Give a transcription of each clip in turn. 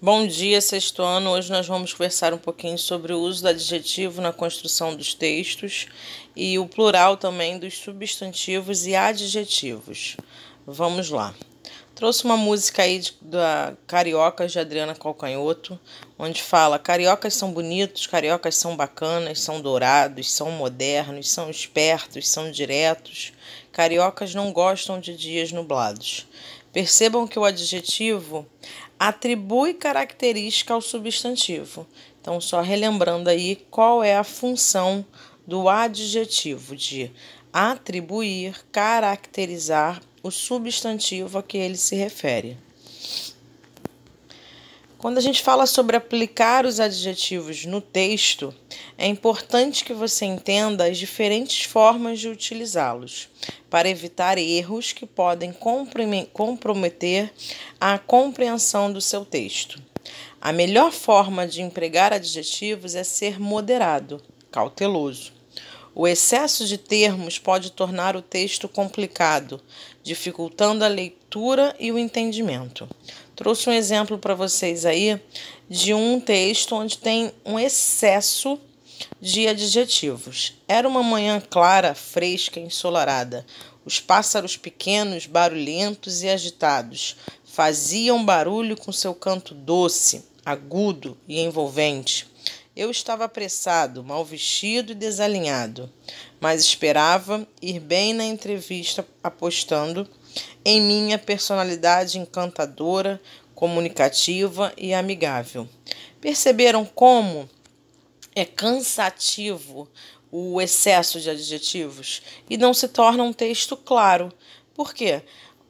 Bom dia, sexto ano. Hoje nós vamos conversar um pouquinho sobre o uso do adjetivo na construção dos textos e o plural também dos substantivos e adjetivos. Vamos lá. Trouxe uma música aí da Cariocas, de Adriana Calcanhoto, onde fala: cariocas são bonitos, cariocas são bacanas, são dourados, são modernos, são espertos, são diretos. Cariocas não gostam de dias nublados. Percebam que o adjetivo atribui característica ao substantivo. Então, só relembrando aí qual é a função do adjetivo, de atribuir, caracterizar o substantivo a que ele se refere. Quando a gente fala sobre aplicar os adjetivos no texto, é importante que você entenda as diferentes formas de utilizá-los, para evitar erros que podem comprometer a compreensão do seu texto. A melhor forma de empregar adjetivos é ser moderado, cauteloso. O excesso de termos pode tornar o texto complicado, dificultando a leitura e o entendimento. Trouxe um exemplo para vocês aí de um texto onde tem um excesso de adjetivos. Era uma manhã clara, fresca, ensolarada. Os pássaros pequenos, barulhentos e agitados, faziam barulho com seu canto doce, agudo e envolvente. Eu estava apressado, mal vestido e desalinhado, mas esperava ir bem na entrevista, apostando em minha personalidade encantadora, comunicativa e amigável. Perceberam como é cansativo o excesso de adjetivos e não se torna um texto claro? Por quê?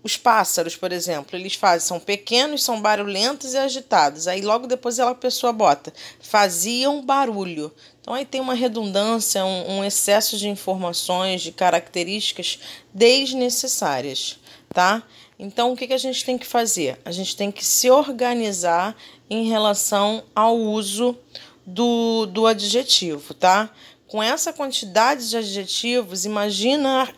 Os pássaros, por exemplo, são pequenos, são barulhentos e agitados. Aí logo depois a pessoa bota, faziam barulho. Então aí tem uma redundância, um excesso de informações, de características desnecessárias, tá? Então o que a gente tem que fazer? A gente tem que se organizar em relação ao uso do adjetivo, tá? Com essa quantidade de adjetivos, imaginar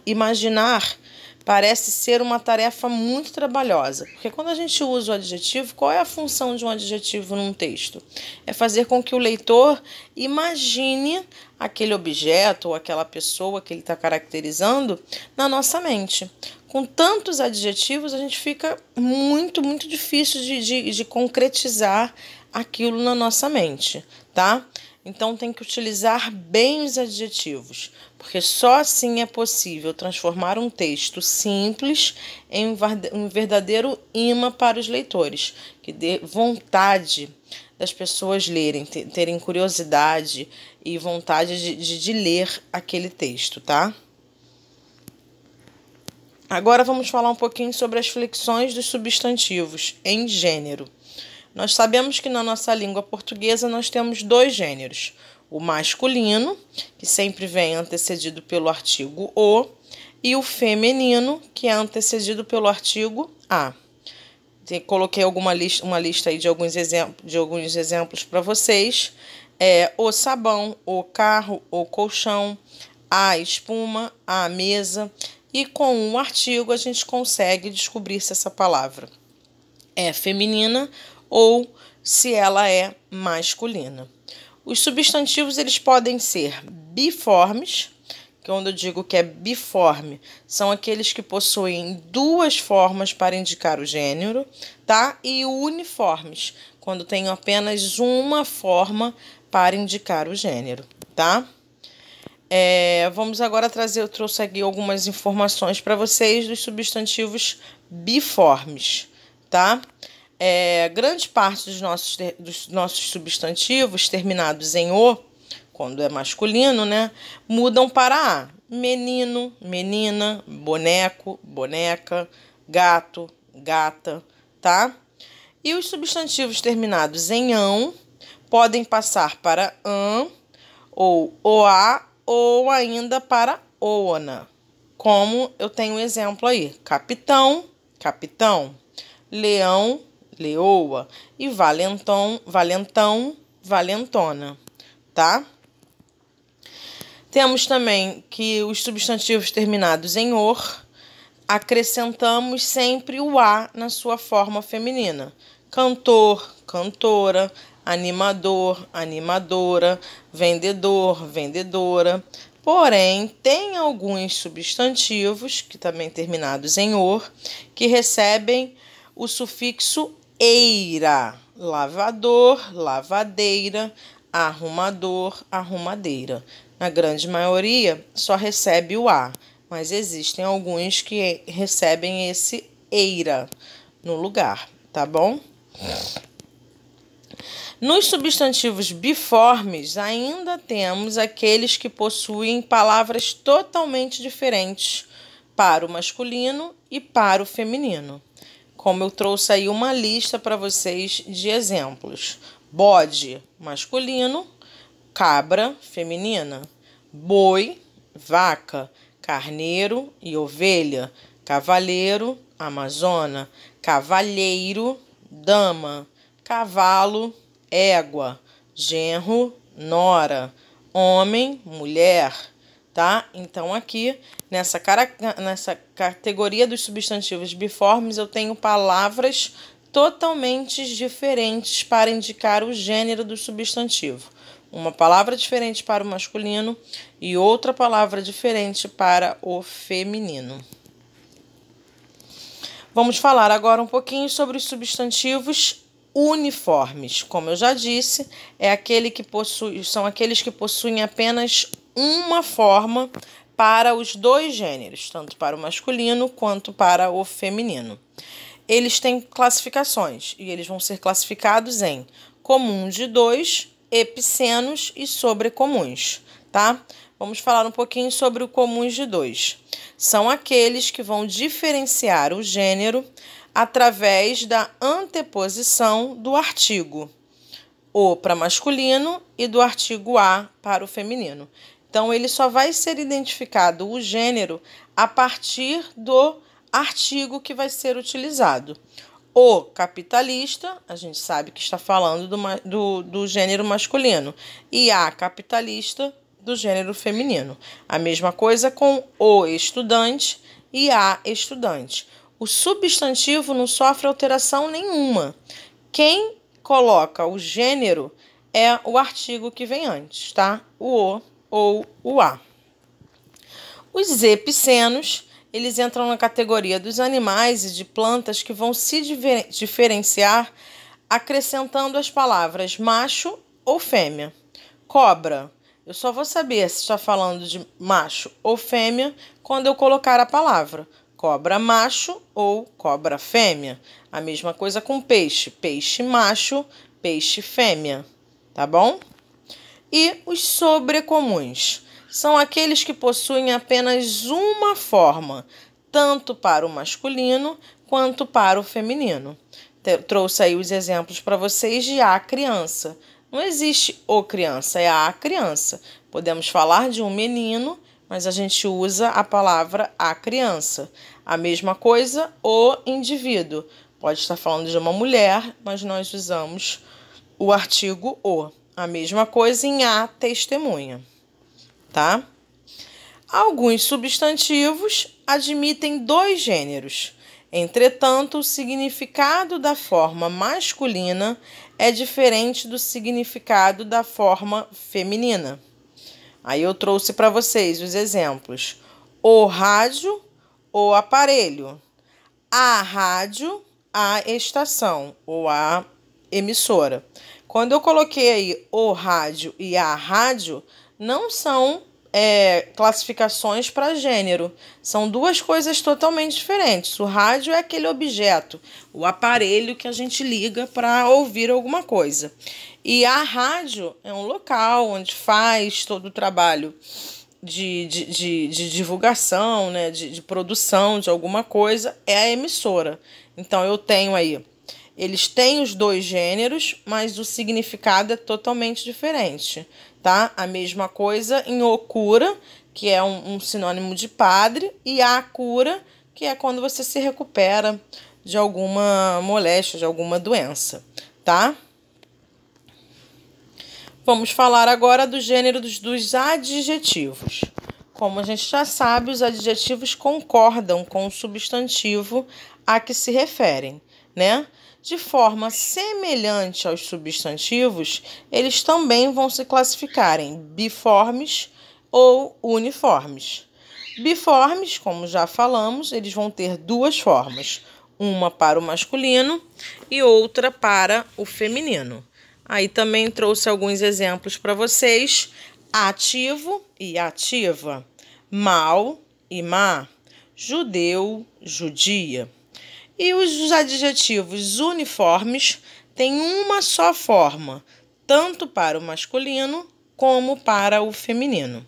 parece ser uma tarefa muito trabalhosa, porque quando a gente usa o adjetivo, qual é a função de um adjetivo num texto? É fazer com que o leitor imagine aquele objeto ou aquela pessoa que ele está caracterizando na nossa mente. Com tantos adjetivos, a gente fica muito difícil de concretizar aquilo na nossa mente, tá? Então tem que utilizar bem os adjetivos, porque só assim é possível transformar um texto simples em um verdadeiro imã para os leitores, que dê vontade das pessoas lerem, terem curiosidade e vontade de ler aquele texto, tá? Agora vamos falar um pouquinho sobre as flexões dos substantivos em gênero. Nós sabemos que na nossa língua portuguesa nós temos dois gêneros. O masculino, que sempre vem antecedido pelo artigo o, e o feminino, que é antecedido pelo artigo a. Coloquei uma lista aí de alguns exemplos para vocês. O sabão, o carro, o colchão, a espuma, a mesa. E com o artigo a gente consegue descobrir se essa palavra é feminina ou se ela é masculina. Os substantivos eles podem ser biformes, que quando eu digo que é biforme, são aqueles que possuem duas formas para indicar o gênero, tá? E uniformes, quando tem apenas uma forma para indicar o gênero, tá? Vamos agora eu trouxe aqui algumas informações para vocês dos substantivos biformes, tá? Grande parte dos nossos substantivos terminados em o, quando é masculino, né, mudam para a. Menino, menina, boneco, boneca, gato, gata, tá? E os substantivos terminados em ão podem passar para an ou oa ou ainda para oana. Como eu tenho um exemplo aí: capitão, capitão, leão, leoa e valentão, valentão, valentona, tá? Temos também que os substantivos terminados em or, acrescentamos sempre o a na sua forma feminina. cantor, cantora, animador, animadora, vendedor, vendedora. Porém, tem alguns substantivos, que também terminados em or, que recebem o sufixo eira. Lavador, lavadeira, arrumador, arrumadeira. Na grande maioria, só recebe o a, mas existem alguns que recebem esse eira no lugar, tá bom? Nos substantivos biformes, ainda temos aqueles que possuem palavras totalmente diferentes para o masculino e para o feminino. Como eu trouxe aí uma lista para vocês de exemplos. Bode, masculino, cabra, feminina. Boi, vaca, carneiro e ovelha. Cavaleiro, amazona. Cavalheiro, dama. Cavalo, égua. Genro, nora. Homem, mulher. Tá? Então, aqui, nessa categoria dos substantivos biformes, eu tenho palavras totalmente diferentes para indicar o gênero do substantivo. Uma palavra diferente para o masculino e outra palavra diferente para o feminino. Vamos falar agora um pouquinho sobre os substantivos uniformes. Como eu já disse, são aqueles que possuem apenas uma forma para os dois gêneros, tanto para o masculino quanto para o feminino. Eles têm classificações e eles vão ser classificados em comum de dois, epicenos e sobrecomuns, tá? Vamos falar um pouquinho sobre o comuns de dois. São aqueles que vão diferenciar o gênero através da anteposição do artigo o para masculino e do artigo a para o feminino. Então, ele só vai ser identificado o gênero a partir do artigo que vai ser utilizado. O capitalista, a gente sabe que está falando do gênero masculino, e a capitalista, do gênero feminino. A mesma coisa com o estudante e a estudante. O substantivo não sofre alteração nenhuma. Quem coloca o gênero é o artigo que vem antes, tá? O ou o a. Os epicenos, eles entram na categoria dos animais e de plantas que vão se diferenciar acrescentando as palavras macho ou fêmea. Cobra, eu só vou saber se está falando de macho ou fêmea quando eu colocar a palavra cobra macho ou cobra fêmea. A mesma coisa com peixe, peixe macho, peixe fêmea, tá bom? E os sobrecomuns são aqueles que possuem apenas uma forma, tanto para o masculino quanto para o feminino. Trouxe aí os exemplos para vocês de a criança. Não existe o criança, é a criança. Podemos falar de um menino, mas a gente usa a palavra a criança. A mesma coisa, o indivíduo. Pode estar falando de uma mulher, mas nós usamos o artigo o. A mesma coisa em a testemunha, tá? Alguns substantivos admitem dois gêneros. Entretanto, o significado da forma masculina é diferente do significado da forma feminina. Aí eu trouxe para vocês os exemplos. O rádio, o aparelho. A rádio, a estação ou a emissora. Quando eu coloquei aí o rádio e a rádio, não são classificações para gênero. São duas coisas totalmente diferentes. O rádio é aquele objeto, o aparelho que a gente liga para ouvir alguma coisa. E a rádio é um local onde faz todo o trabalho de divulgação, né, de produção de alguma coisa, é a emissora. Então, eu tenho aí, eles têm os dois gêneros, mas o significado é totalmente diferente, tá? A mesma coisa em o cura, que é um sinônimo de padre, e a cura, que é quando você se recupera de alguma moléstia, de alguma doença, tá? Vamos falar agora do gênero dos adjetivos. Como a gente já sabe, os adjetivos concordam com o substantivo a que se referem, né? De forma semelhante aos substantivos, eles também vão se classificar em biformes ou uniformes. Biformes, como já falamos, eles vão ter duas formas, uma para o masculino e outra para o feminino. Aí também trouxe alguns exemplos para vocês: ativo e ativa, mal e má, judeu, judia. E os adjetivos uniformes têm uma só forma, tanto para o masculino como para o feminino.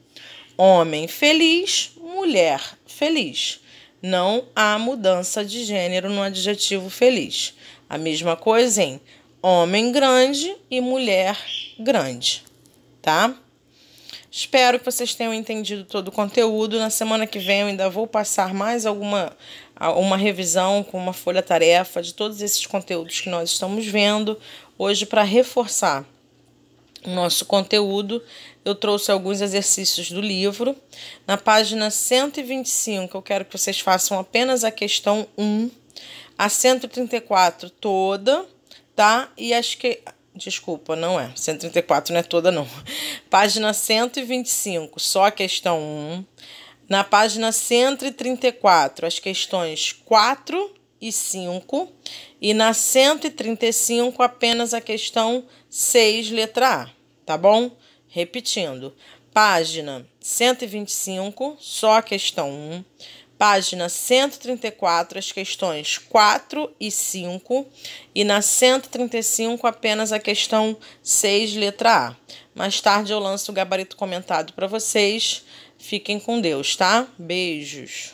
Homem feliz, mulher feliz. Não há mudança de gênero no adjetivo feliz. A mesma coisa em homem grande e mulher grande, tá? Espero que vocês tenham entendido todo o conteúdo. Na semana que vem eu ainda vou passar mais uma revisão com uma folha-tarefa de todos esses conteúdos que nós estamos vendo. Hoje, para reforçar o nosso conteúdo, eu trouxe alguns exercícios do livro. Na página 125, eu quero que vocês façam apenas a questão 1, a 134 toda, tá? E acho que... Desculpa, não é. 134 não é toda, não. Página 125, só a questão 1. Na página 134, as questões 4 e 5. E na 135, apenas a questão 6, letra A. Tá bom? Repetindo. Página 125, só a questão 1. Página 134, as questões 4 e 5. E na 135, apenas a questão 6, letra A. Mais tarde eu lanço o gabarito comentado para vocês. Fiquem com Deus, tá? Beijos.